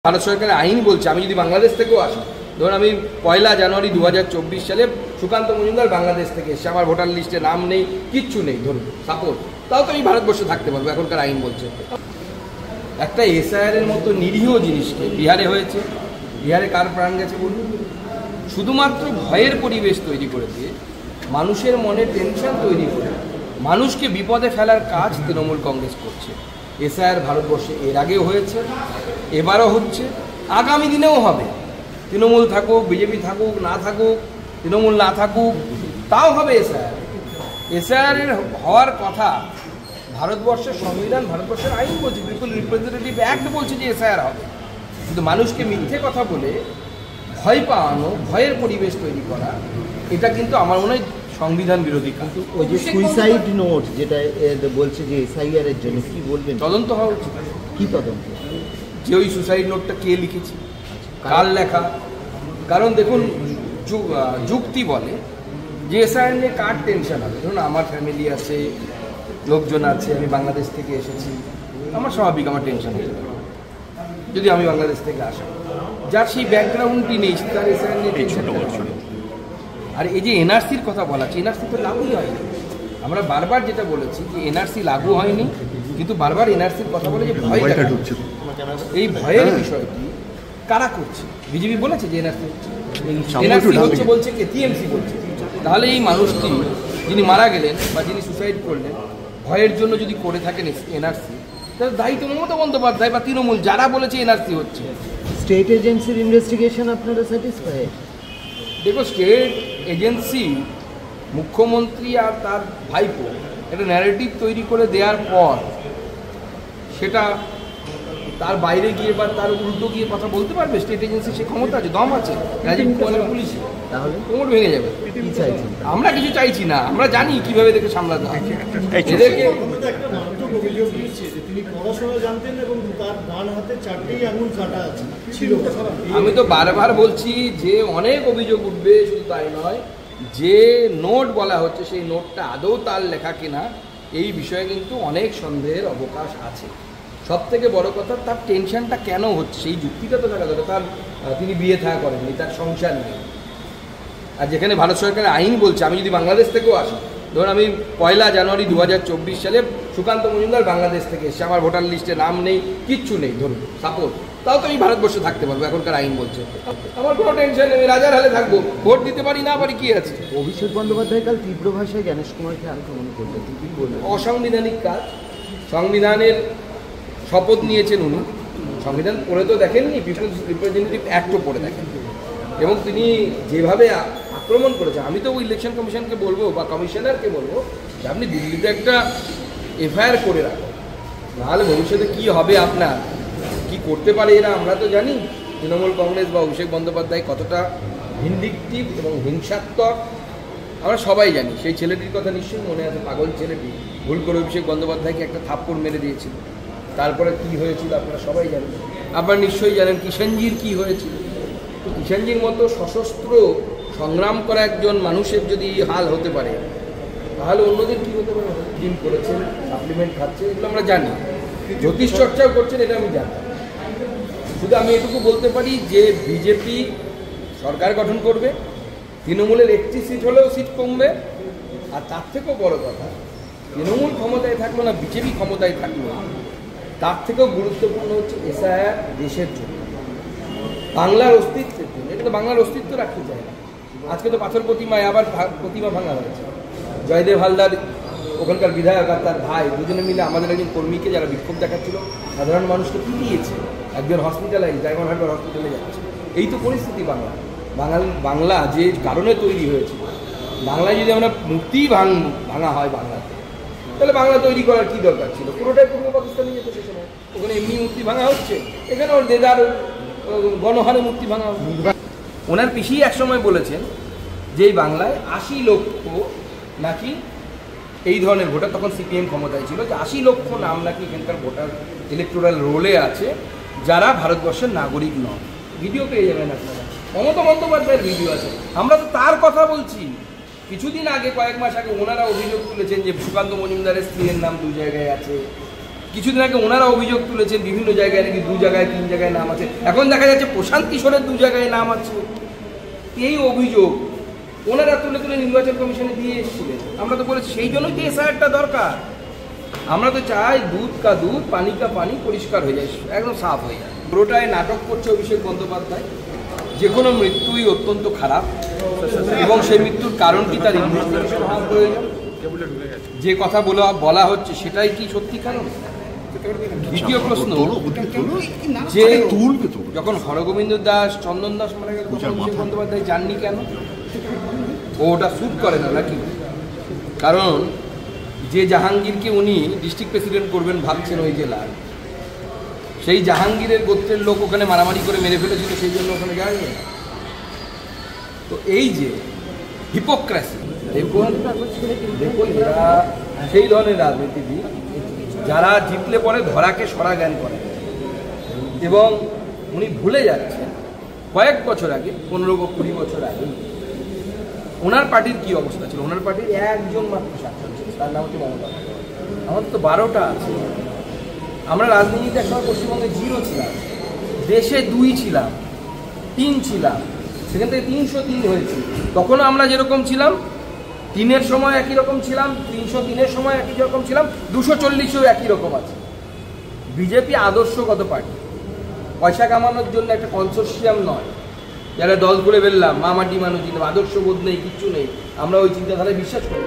ভারত সরকারের আইন বলছে আমি যদি বাংলাদেশ থেকেও আসি, ধরুন আমি 1 জানুয়ারি 2024 সালে সুকান্ত মজুমদার বাংলাদেশ থেকে এসে আমার ভোটার লিস্টে নাম নেই, কিচ্ছু নেই, ধরুন সাপোজ, তাও তো আমি ভারতবর্ষে থাকতে পারবো। এখনকার আইন বলছে একটা এসআইআর এর মতো নিরীহ জিনিসকে বিহারে হয়েছে, বিহারে কার প্রাণ গেছে বলুন? শুধুমাত্র ভয়ের পরিবেশ তৈরি করে দিয়ে, মানুষের মনে টেনশন তৈরি করে মানুষকে বিপদে ফেলার কাজ তৃণমূল কংগ্রেস করছে। এসআইআর ভারতবর্ষে এর আগেও হয়েছে, এবারও হচ্ছে, আগামী দিনেও হবে। তৃণমূল থাকুক, বিজেপি থাকুক, না থাকুক, তৃণমূল না থাকুক, তাও হবে এসআইআর। এসআইআরের হওয়ার কথা ভারতবর্ষের সংবিধান, ভারতবর্ষের আইন বলছে, পিপল রিপ্রেজেন্টেটিভ অ্যাক্ট বলছে যে এসআইআর হবে। কিন্তু মানুষকে মিথ্যে কথা বলে ভয় পাওয়ানো, ভয়ের পরিবেশ তৈরি করা, এটা কিন্তু আমার মনে হয় সংবিধান বিরোধী কাজ। ওই যে সুইসাইড নোট যেটা বলছে যে এসআইআর এর জন্য কি বলবেন? তদন্ত হওয়া উচিত। কি তদন্ত? যে ওই সুইসাইড নোটটা কে লিখেছে, কার লেখা? কারণ দেখুন, যুক্তি বলে যে এসআইআর নিয়ে কার টেনশন হবে। ধরুন আমার ফ্যামিলি আছে, লোকজন আছে, আমি বাংলাদেশ থেকে এসেছি, আমার স্বাভাবিক আমার টেনশন হতে পারে যদি আমি বাংলাদেশ থেকে আসি। যার সেই ব্যাকগ্রাউন্ডটি নেই, তার এসআইআর নিয়ে টেনশন করছে। আর এই যে এনআরসির কথা বলা আছে, এনআরসি তো লাগুই হয়নি। আমরা বারবার যেটা বলেছি যে এনআরসি লাগু হয়নি, কিন্তু বারবার এনআরসির কথা বলে যে ভয়টা ঢুকছে। এই ভয়ের বিষয়টি কারা করছে? বিজেপি বলেছে যে এনআরসি হচ্ছে, বলছে কে? টিএমসি বলছে। তাহলে এই মানুষটি যিনি মারা গেলেন বা যিনি সুসাইড করলেন, ভয়ের জন্য যদি করে থাকেন এনআরসি, তাহলে দায়িত্ব মমতা বন্দ্যোপাধ্যায় বা তৃণমূল, যারা বলেছে এনআরসি হচ্ছে। স্টেট এজেন্সির ইনভেস্টিগেশন আপনারা স্যাটিসফাই? দেখো, স্টেট এজেন্সি, মুখ্যমন্ত্রী আর তার ভাইপো একটা ন্যারেটিভ তৈরি করে দেওয়ার পর সেটা তার বাইরে গিয়ে বা তার উল্টো গিয়ে কথা বলতে পারবে? স্টেট এজেন্সি সে ক্ষমতা আছে, দম আছে। রাজীব কুমারের পুলিশ তাহলে কোমর ভেঙে যাবে। আমরা কিছু চাইছি না, আমরা জানি কিভাবে দেখে সামলাতে হয় এদেরকে। আমি তো বারবার বলছি যে অনেক অভিযোগ উঠবে, শুধু তাই নয়, যে নোট বলা হচ্ছে সেই নোটটা আদৌ তার লেখা কিনা এই বিষয়ে কিন্তু অনেক সন্দেহের অবকাশ আছে। সব থেকে বড় কথা, তার টেনশনটা কেন হচ্ছে সেই যুক্তিটা তো থাকা দরকার। তার তিনি বিয়ে থাকা করেননি, তার সংসার নেই। আর যেখানে ভারত সরকারের আইন বলছে আমি যদি বাংলাদেশ থেকেও আসি, ধরুন আমি 1 জানুয়ারি 2024 সালে সুকান্ত মজুমদার বাংলাদেশ থেকে এসে আমার ভোটার লিস্টে নাম নেই, কিচ্ছু নেই, ধরুন সাপোজ, তাও তো আমি ভারতবর্ষে থাকতে পারবো। এখনকার আইন বলছে আমার কোনো টেনশন নেই, রাজার হালে থাকবো, ভোট দিতে পারি না পারি কি আছে। অভিষেক বন্দ্যোপাধ্যায় কাল তীব্র ভাষায় জ্ঞানেশ কুমারকে আক্রমণ করলেন, কি বললেন? অসাংবিধানিক কাজ। সংবিধানের শপথ নিয়েছেন উনি, সংবিধান পড়ে তো দেখেননি, পিপলস রিপ্রেজেন্টেটিভ অ্যাক্টও পড়ে দেখেন, এবং তিনি যেভাবে আক্রমণ করেছেন, আমি তো ইলেকশন কমিশনকে বলবো বা কমিশনারকে বলবো যে আপনি দিল্লিতে একটা এফআইআর করে রাখুন, নাহলে ভবিষ্যতে কি হবে, আপনার কি করতে পারে এরা আমরা তো জানি। তৃণমূল কংগ্রেস বা অভিষেক বন্দ্যোপাধ্যায় কতটা ভিন্ডিকটিভ এবং হিংসাত্মক আমরা সবাই জানি। সেই ছেলেটির কথা নিশ্চয়ই মনে আছে, পাগল ছেলেটি ভুল করে অভিষেক বন্দ্যোপাধ্যায়কে একটা থাপ্পড় মেরে দিয়েছিল। তারপরে কি হয়েছিল আপনারা সবাই জানেন। আপনারা নিশ্চয়ই জানেন কিষাণজির কি হয়েছিল। তো কিষাণজির মতো সশস্ত্র সংগ্রাম করা একজন মানুষের যদি হাল হতে পারে, তাহলে অন্যদের কী হতে পারে? জিম করেছেন, সাপ্লিমেন্ট খাচ্ছে, এগুলো আমরা জানি। জ্যোতিষ চর্চাও করছেন, এটা আমি জানি। শুধু আমি এটুকু বলতে পারি যে বিজেপি সরকার গঠন করবে, তৃণমূলের একটি সিট হলেও সিট কমবে। আর তার থেকেও বড় কথা, তৃণমূল ক্ষমতায় থাকলো না বিজেপি ক্ষমতায় থাকলো, তার থেকেও গুরুত্বপূর্ণ হচ্ছে এসআইআর দেশের জন্য, বাংলার অস্তিত্বের জন্য। এটা তো বাংলার অস্তিত্ব রাখতে চায় না। আজকে তো পাথর প্রতিমায় আবার প্রতিমা ভাঙা হয়েছে। জয়দেব হালদার ওখানকার বিধায়ক আর তার ভাই দুজনে মিলে আমাদের একজন কর্মীকে, যারা বিক্ষোভ দেখাচ্ছিল, সাধারণ মানুষকে পিটিয়েছে। একজন হসপিটালাইজ, ডায়মন্ড হারবার হসপিটালে যাচ্ছে। এই তো পরিস্থিতি বাংলা। বাংলা যে কারণে তৈরি হয়েছে, বাংলায় যদি আমরা মূর্তি ভাঙা হয় বাংলাতে, তাহলে বাংলা তৈরি করার কী দরকার ছিল? পুরোটাই পূর্ব পাকিস্তানে যেত সে সময়। ওখানে এমনি মূর্তি ভাঙা হচ্ছে, এখানে ওর দেদার গণহারে মূর্তি ভাঙা হচ্ছে। ওনার পিসি একসময় বলেছেন যে এই বাংলায় 80 লক্ষ নাকি এই ধরনের ভোটার, তখন সিপিএম ক্ষমতায় ছিল, যে 80 লক্ষ নাম নাকি এখানকার ভোটার ইলেকটোরাল রোলে আছে, যারা ভারতবর্ষের নাগরিক নন। ভিডিও পেয়ে যাবেন আপনারা, মমতা বন্দ্যোপাধ্যায়ের ভিডিও আছে। আমরা তো তার কথা বলছি। কিছুদিন আগে, কয়েক মাস আগে ওনারা অভিযোগ তুলেছেন যে সুকান্ত মজুমদারের স্ত্রীর নাম 2 জায়গায় আছে, কিছুদিন আগে ওনারা অভিযোগ তুলেছেন বিভিন্ন জায়গায় নাকি 2 জায়গায় 3 জায়গায় নাম আছে, এখন দেখা যাচ্ছে প্রশান্ত কিশোরের 2 জায়গায় নাম আছে। এই অভিযোগ ওনারা তুলে তুলে নির্বাচন কমিশনে দিয়ে এসেছিলেন। আমরা তো বলেছি সেই জন্যই তো এসআইআরটা দরকার। আমরা তো চাই দুধ কা দুধ পানি কা পানি পরিষ্কার হয়ে যায়, একদম সাফ হয়ে যায়। পুরোটাই নাটক করছে অভিষেক বন্দ্যোপাধ্যায়। যে কোনো মৃত্যুই অত্যন্ত খারাপ এবং সেই মৃত্যুর কারণ কি তার ইনভেস্টিগেশন হওয়া প্রয়োজন। যে কথা বলা হচ্ছে সেটাই কি সত্যি কারণ? দ্বিতীয় প্রশ্ন, যে যখন হরগোবিন্দ দাস চন্দন দাস মারা গেল তখন অভিষেক বন্দ্যোপাধ্যায় যাননি কেন? ওটা স্যুট করে না নাকি? কারণ যে জাহাঙ্গীরকে উনি ডিস্ট্রিক্ট প্রেসিডেন্ট করবেন ভাবছেন ওই জেলার, সেই জাহাঙ্গীরের গোত্রের লোক ওখানে মারামারি করে মেরে ফেলেছিল, সেই জন্য ওখানে যায়নি। তো এই যে হিপোক্রেসি, দেখুন এরা সেই ধরনের রাজনীতিবিদ যারা জিতলে পরে ধরাকে সরা জ্ঞান করে, এবং উনি ভুলে যাচ্ছেন কয়েক বছর আগে 15-20 বছর আগে ওনার পার্টির কি অবস্থা ছিল। ওনার পার্টির একজন মাত্র সাংসদ ছিল, তার নাম হচ্ছে মমতা। আমাদের তো 12টা আছে। আমরা রাজনীতিতে একসময় পশ্চিমবঙ্গে 0 ছিলাম, দেশে 2 ছিলাম, 3 ছিলাম, সেখান থেকে 303 হয়েছে। তখনও আমরা যেরকম ছিলাম 3-এর সময় একই রকম ছিলাম, 303-এর সময় একই রকম ছিলাম, 240-এও একই রকম আছে। বিজেপি আদর্শগত পার্টি, পয়সা কামানোর জন্য একটা কনসোর্সিয়াম নয়, যারা দল করে ফেললাম মামাটি মানুষ, আদর্শবোধ নেই, কিচ্ছু নেই। আমরা ওই চিন্তাধারায় বিশ্বাস করি।